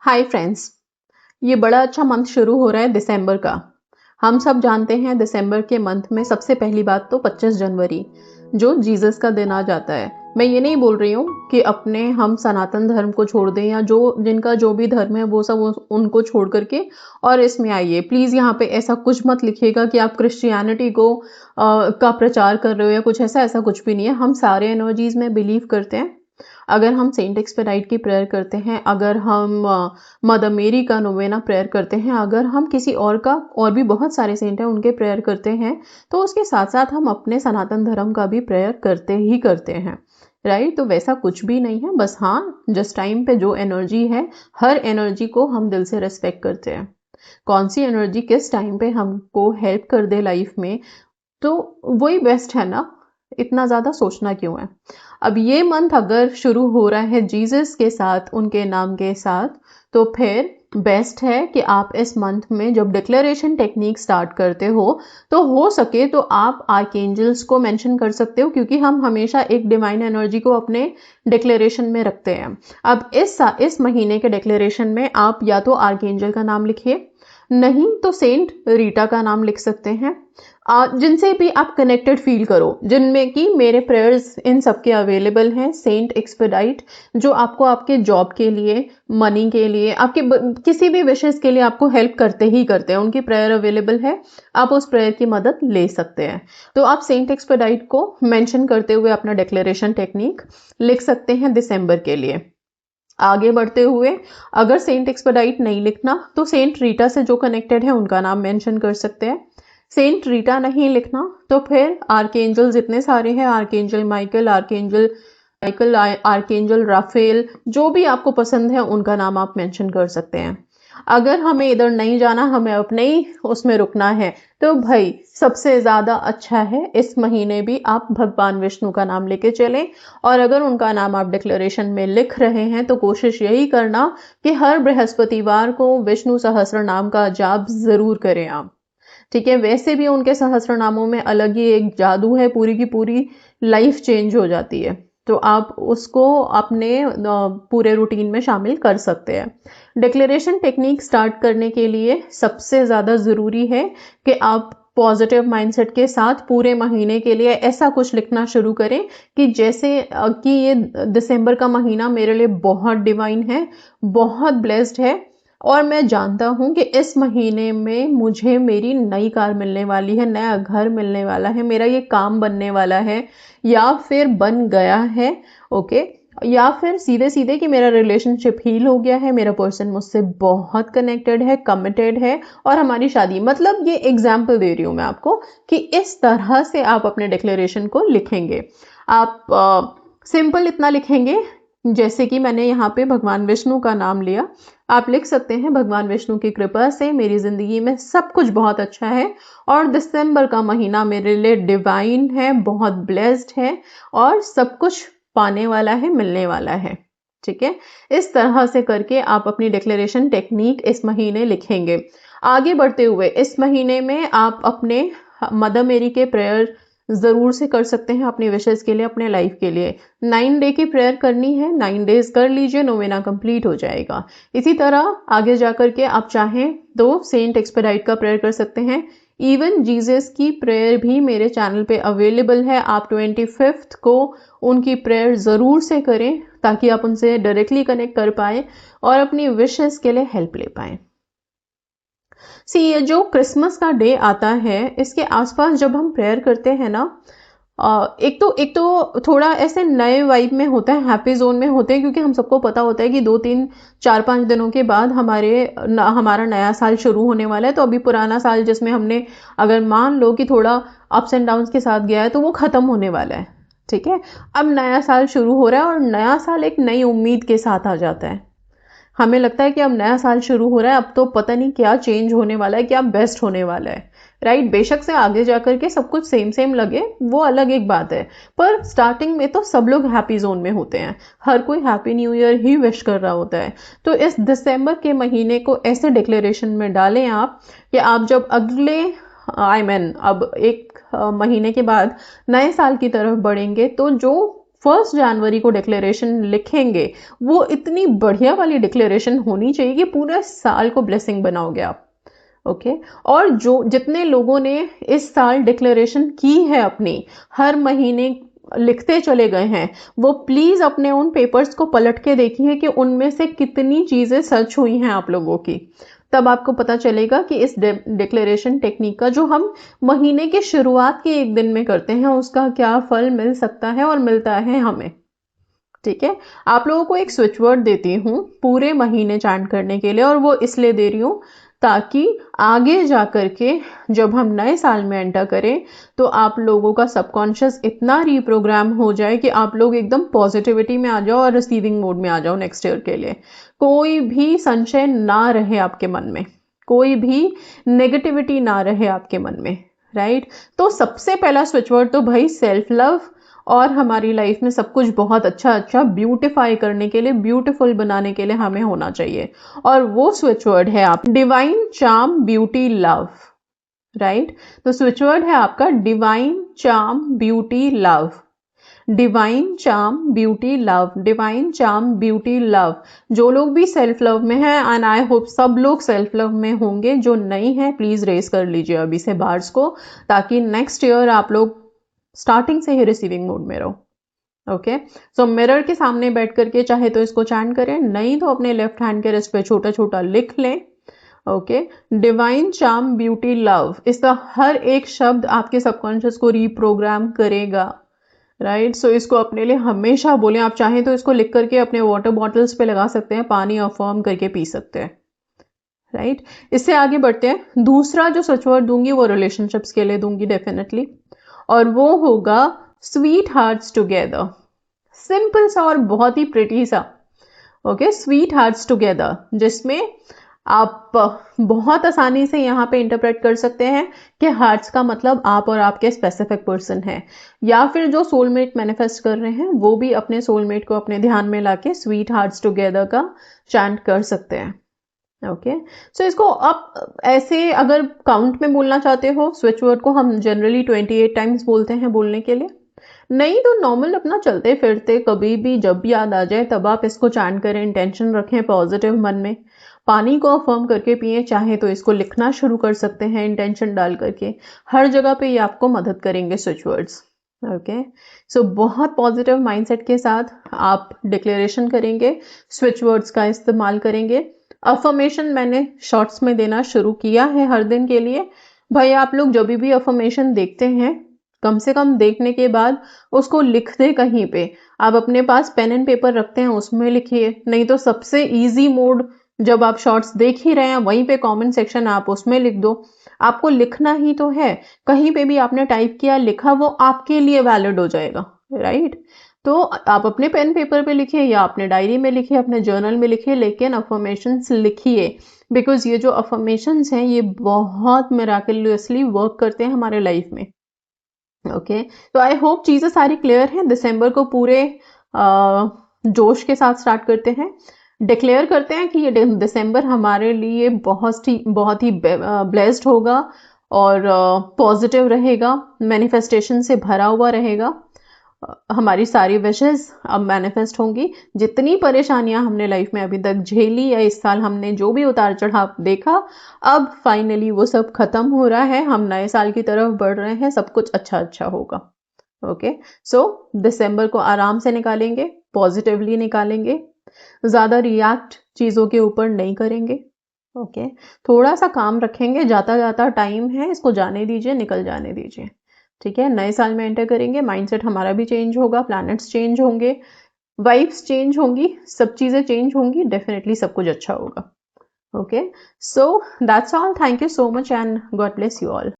Hi friends. ये बड़ा अच्छा मंथ शुरू हो रहा है दिसंबर का। हम सब जानते हैं दिसंबर के मंथ में सबसे पहली बात तो 25 जनवरी जो जीसस का दिन आ जाता है। मैं ये नहीं बोल रही हूँ कि अपने हम सनातन धर्म को छोड़ दें या जो जिनका जो भी धर्म है वो सब उनको छोड़ करके और इसमें आइए। प्लीज़ यहाँ पे ऐसा कुछ मत लिखिएगा कि आप क्रिश्चियनिटी को का प्रचार कर रहे हो या कुछ ऐसा ऐसा कुछ भी नहीं है। हम सारे एनर्जीज में बिलीव करते हैं। अगर हम सेंट एक्सपेडाइट की प्रेयर करते हैं, अगर हम मदर मेरी का नोवेना प्रेयर करते हैं, अगर हम किसी और का और भी बहुत सारे सेंट हैं उनके प्रेयर करते हैं, तो उसके साथ साथ हम अपने सनातन धर्म का भी प्रेयर करते ही करते हैं। राइट? तो वैसा कुछ भी नहीं है। बस हाँ, जिस टाइम पे जो एनर्जी है, हर एनर्जी को हम दिल से रिस्पेक्ट करते हैं। कौन सी एनर्जी किस टाइम पे हमको हेल्प कर दे लाइफ में, तो वही बेस्ट है ना। इतना ज़्यादा सोचना क्यों है। अब ये मंथ अगर शुरू हो रहा है जीसस के साथ, उनके नाम के साथ, तो फिर बेस्ट है कि आप इस मंथ में जब डिक्लेरेशन टेक्निक स्टार्ट करते हो सके तो आप आर्कएंजल्स को मेंशन कर सकते हो, क्योंकि हम हमेशा एक डिवाइन एनर्जी को अपने डिक्लेरेशन में रखते हैं। अब इस महीने के डिक्लेरेशन में आप या तो आर्कएंजल का नाम लिखिए, नहीं तो सेंट रीटा का नाम लिख सकते हैं। जिनसे भी आप कनेक्टेड फील करो, जिनमें कि मेरे प्रेयर्स इन सबके अवेलेबल हैं। सेंट एक्सपेडाइट जो आपको आपके जॉब के लिए, मनी के लिए, आपके किसी भी विशेष के लिए आपको हेल्प करते ही करते हैं, उनकी प्रेयर अवेलेबल है। आप उस प्रेयर की मदद ले सकते हैं। तो आप सेंट एक्सपेडाइट को मेंशन करते हुए अपना डिक्लेरेशन टेक्निक लिख सकते हैं दिसंबर के लिए। आगे बढ़ते हुए अगर सेंट एक्सपेडाइट नहीं लिखना तो सेंट रीटा से जो कनेक्टेड है उनका नाम मेंशन कर सकते हैं। सेंट रीटा नहीं लिखना तो फिर आर्कएंजल जितने सारे हैं, आर्कएंजल माइकल, आर्कएंजल राफेल, जो भी आपको पसंद है उनका नाम आप मेंशन कर सकते हैं। अगर हमें इधर नहीं जाना, हमें अपने ही उसमें रुकना है, तो भाई सबसे ज़्यादा अच्छा है इस महीने भी आप भगवान विष्णु का नाम लेके चलें। और अगर उनका नाम आप डिक्लेरेशन में लिख रहे हैं तो कोशिश यही करना कि हर बृहस्पतिवार को विष्णु सहस्त्र नाम का जाप ज़रूर करें आप। ठीक है? वैसे भी उनके सहस्त्र नामों में अलग ही एक जादू है, पूरी की पूरी लाइफ चेंज हो जाती है। तो आप उसको अपने पूरे रूटीन में शामिल कर सकते हैं। डिक्लेरेशन टेक्निक स्टार्ट करने के लिए सबसे ज़्यादा ज़रूरी है कि आप पॉजिटिव माइंडसेट के साथ पूरे महीने के लिए ऐसा कुछ लिखना शुरू करें कि जैसे कि ये दिसंबर का महीना मेरे लिए बहुत डिवाइन है, बहुत ब्लेस्ड है, और मैं जानता हूँ कि इस महीने में मुझे मेरी नई कार मिलने वाली है, नया घर मिलने वाला है, मेरा ये काम बनने वाला है या फिर बन गया है। ओके? या फिर सीधे सीधे कि मेरा रिलेशनशिप हील हो गया है, मेरा पर्सन मुझसे बहुत कनेक्टेड है, कमिटेड है और हमारी शादी। मतलब ये एग्जाम्पल दे रही हूँ मैं आपको कि इस तरह से आप अपने डिक्लेरेशन को लिखेंगे। आप सिंपल इतना लिखेंगे जैसे कि मैंने यहाँ पे भगवान विष्णु का नाम लिया। आप लिख सकते हैं, भगवान विष्णु की कृपा से मेरी ज़िंदगी में सब कुछ बहुत अच्छा है और दिसंबर का महीना मेरे लिए डिवाइन है, बहुत ब्लेस्ड है और सब कुछ पाने वाला है, मिलने वाला है। ठीक है? इस तरह से करके आप अपनी डिक्लेरेशन टेक्निक इस महीने लिखेंगे। आगे बढ़ते हुए इस महीने में आप अपने मदर मेरी के प्रेयर ज़रूर से कर सकते हैं अपनी विशेष के लिए, अपने लाइफ के लिए। 9 डे की प्रेयर करनी है, 9 डेज कर लीजिए, नोवेना कंप्लीट हो जाएगा। इसी तरह आगे जा कर के आप चाहें तो सेंट एक्सपेडाइट का प्रेयर कर सकते हैं। इवन जीसस की प्रेयर भी मेरे चैनल पे अवेलेबल है। आप 25 को उनकी प्रेयर ज़रूर से करें ताकि आप उनसे डायरेक्टली कनेक्ट कर पाएँ और अपनी विशेष के लिए हेल्प ले पाएँ। ये जो क्रिसमस का डे आता है, इसके आसपास जब हम प्रेयर करते हैं ना, एक तो थोड़ा ऐसे नए वाइब में होता है, हैप्पी जोन में होते हैं, क्योंकि हम सबको पता होता है कि 2-3-4-5 दिनों के बाद हमारा नया साल शुरू होने वाला है। तो अभी पुराना साल जिसमें हमने अगर मान लो कि थोड़ा अप्स एंड डाउन्स के साथ गया है तो वो ख़त्म होने वाला है। ठीक है? अब नया साल शुरू हो रहा है और नया साल एक नई उम्मीद के साथ आ जाता है। हमें लगता है कि अब नया साल शुरू हो रहा है, अब तो पता नहीं क्या चेंज होने वाला है, क्या बेस्ट होने वाला है। राइट? बेशक से आगे जाकर के सब कुछ सेम सेम लगे, वो अलग एक बात है, पर स्टार्टिंग में तो सब लोग हैप्पी जोन में होते हैं, हर कोई हैप्पी न्यू ईयर ही विश कर रहा होता है। तो इस दिसंबर के महीने को ऐसे डिक्लेरेशन में डालें आप कि आप जब अगले अब एक महीने के बाद नए साल की तरफ बढ़ेंगे तो जो 1 जनवरी को डिक्लेरेशन लिखेंगे वो इतनी बढ़िया वाली डिक्लेरेशन होनी चाहिए कि पूरे साल को ब्लेसिंग बनाओगे आप। ओके और जो जितने लोगों ने इस साल डिक्लेरेशन की है अपनी हर महीने लिखते चले गए हैं, वो प्लीज अपने उन पेपर्स को पलट के देखिए कि उनमें से कितनी चीजें सच हुई हैं आप लोगों की। तब आपको पता चलेगा कि इस डिक्लेरेशन टेक्निक का जो हम महीने की शुरुआत के एक दिन में करते हैं उसका क्या फल मिल सकता है और मिलता है हमें। ठीक है, आप लोगों को एक स्विच वर्ड देती हूँ पूरे महीने चैंट करने के लिए, और वो इसलिए दे रही हूँ ताकि आगे जा कर के जब हम नए साल में एंटर करें तो आप लोगों का सबकॉन्शियस इतना रीप्रोग्राम हो जाए कि आप लोग एकदम पॉजिटिविटी में आ जाओ और रिसीविंग मोड में आ जाओ नेक्स्ट ईयर के लिए। कोई भी संशय ना रहे आपके मन में, कोई भी नेगेटिविटी ना रहे आपके मन में, राइट। तो सबसे पहला स्विच वर्ड तो भाई सेल्फ लव, और हमारी लाइफ में सब कुछ बहुत अच्छा अच्छा ब्यूटिफाई करने के लिए, ब्यूटीफुल बनाने के लिए हमें होना चाहिए, और वो स्विच वर्ड है आप divine charm beauty love, right. तो स्विच वर्ड है आपका divine charm beauty love, divine charm beauty love, divine charm beauty love. जो लोग भी सेल्फ लव में हैं, एंड आई होप सब लोग सेल्फ लव में होंगे, जो नहीं है प्लीज रेस कर लीजिए अभी से बार्स को, ताकि नेक्स्ट ईयर आप लोग स्टार्टिंग से ही रिसीविंग मोड में रहो। ओके, सो मिरर के सामने बैठ करके चाहे तो इसको चैंट करें, नहीं तो अपने लेफ्ट हैंड के रिस्ट पे छोटा छोटा लिख लें। Okay, divine charm beauty love, इसका हर एक शब्द आपके सबकॉन्शियस को रीप्रोग्राम करेगा, राइट। सो इसको अपने लिए हमेशा बोलें। आप चाहें तो इसको लिख करके अपने वाटर बॉटल्स पे लगा सकते हैं, पानी अफर्म करके पी सकते हैं, राइट। इससे आगे बढ़ते हैं। दूसरा जो स्विच वर्ड दूंगी वो रिलेशनशिप्स के लिए दूंगी डेफिनेटली, और वो होगा स्वीट हार्ट्स टुगेदर। सिंपल सा और बहुत ही प्रिटी सा, ओके, स्वीट हार्ट्स टुगेदर, जिसमें आप बहुत आसानी से यहाँ पे इंटरप्रेट कर सकते हैं कि हार्ट्स का मतलब आप और आपके स्पेसिफिक पर्सन है, या फिर जो सोलमेट मैनिफेस्ट कर रहे हैं वो भी अपने सोलमेट को अपने ध्यान में लाके स्वीट हार्ट्स टुगेदर का चैंट कर सकते हैं। ओके, सो इसको आप ऐसे अगर काउंट में बोलना चाहते हो, स्विच वर्ड को हम जनरली 28 टाइम्स बोलते हैं बोलने के लिए, नहीं तो नॉर्मल अपना चलते फिरते कभी भी जब भी याद आ जाए तब आप इसको चैंट करें, इंटेंशन रखें पॉजिटिव मन में, पानी को अफर्म करके पिए, चाहे तो इसको लिखना शुरू कर सकते हैं इंटेंशन डाल करके, हर जगह पे ये आपको मदद करेंगे स्विच वर्ड्स। ओके, सो बहुत पॉजिटिव माइंडसेट के साथ आप डिक्लेरेशन करेंगे, स्विच वर्ड्स का इस्तेमाल करेंगे। अफर्मेशन मैंने शॉर्ट्स में देना शुरू किया है हर दिन के लिए। भाई आप लोग जब भी अफर्मेशन देखते हैं कम से कम देखने के बाद उसको लिख दे कहीं पे, आप अपने पास पेन एंड पेपर रखते हैं उसमें लिखिए, नहीं तो सबसे इजी मोड जब आप शॉर्ट्स देख ही रहे हैं वहीं पे कमेंट सेक्शन आप उसमें लिख दो। आपको लिखना ही तो है, कहीं पे भी आपने टाइप किया लिखा वो आपके लिए वैलिड हो जाएगा, राइट। तो आप अपने पेन पेपर पे लिखिए या अपने डायरी में लिखिए, अपने जर्नल में लिखिए, लेकिन अफर्मेशंस लिखिए, बिकॉज ये जो अफर्मेशंस हैं ये बहुत मिराकलसली वर्क करते हैं हमारे लाइफ में। ओके, तो आई होप चीज़ें सारी क्लियर हैं। दिसंबर को पूरे जोश के साथ स्टार्ट करते हैं, डिक्लेयर करते हैं कि ये दिसंबर हमारे लिए बहुत ही ब्लेस्ड होगा और पॉजिटिव रहेगा, मैनिफेस्टेशन से भरा हुआ रहेगा। हमारी सारी विशेस अब मैनिफेस्ट होंगी। जितनी परेशानियां हमने लाइफ में अभी तक झेली या इस साल हमने जो भी उतार चढ़ाव देखा, अब फाइनली वो सब खत्म हो रहा है, हम नए साल की तरफ बढ़ रहे हैं, सब कुछ अच्छा अच्छा होगा। ओके, सो दिसंबर को आराम से निकालेंगे, पॉजिटिवली निकालेंगे, ज़्यादा रिएक्ट चीज़ों के ऊपर नहीं करेंगे। ओके, थोड़ा सा काम रखेंगे, जाता जाता टाइम है, इसको जाने दीजिए, निकल जाने दीजिए। ठीक है, नए साल में एंटर करेंगे, माइंडसेट हमारा भी चेंज होगा, प्लैनेट्स चेंज होंगे, वाइब्स चेंज होंगी, सब चीज़ें चेंज होंगी, डेफिनेटली सब कुछ अच्छा होगा। Okay, so that's all, thank you so much and God bless you all.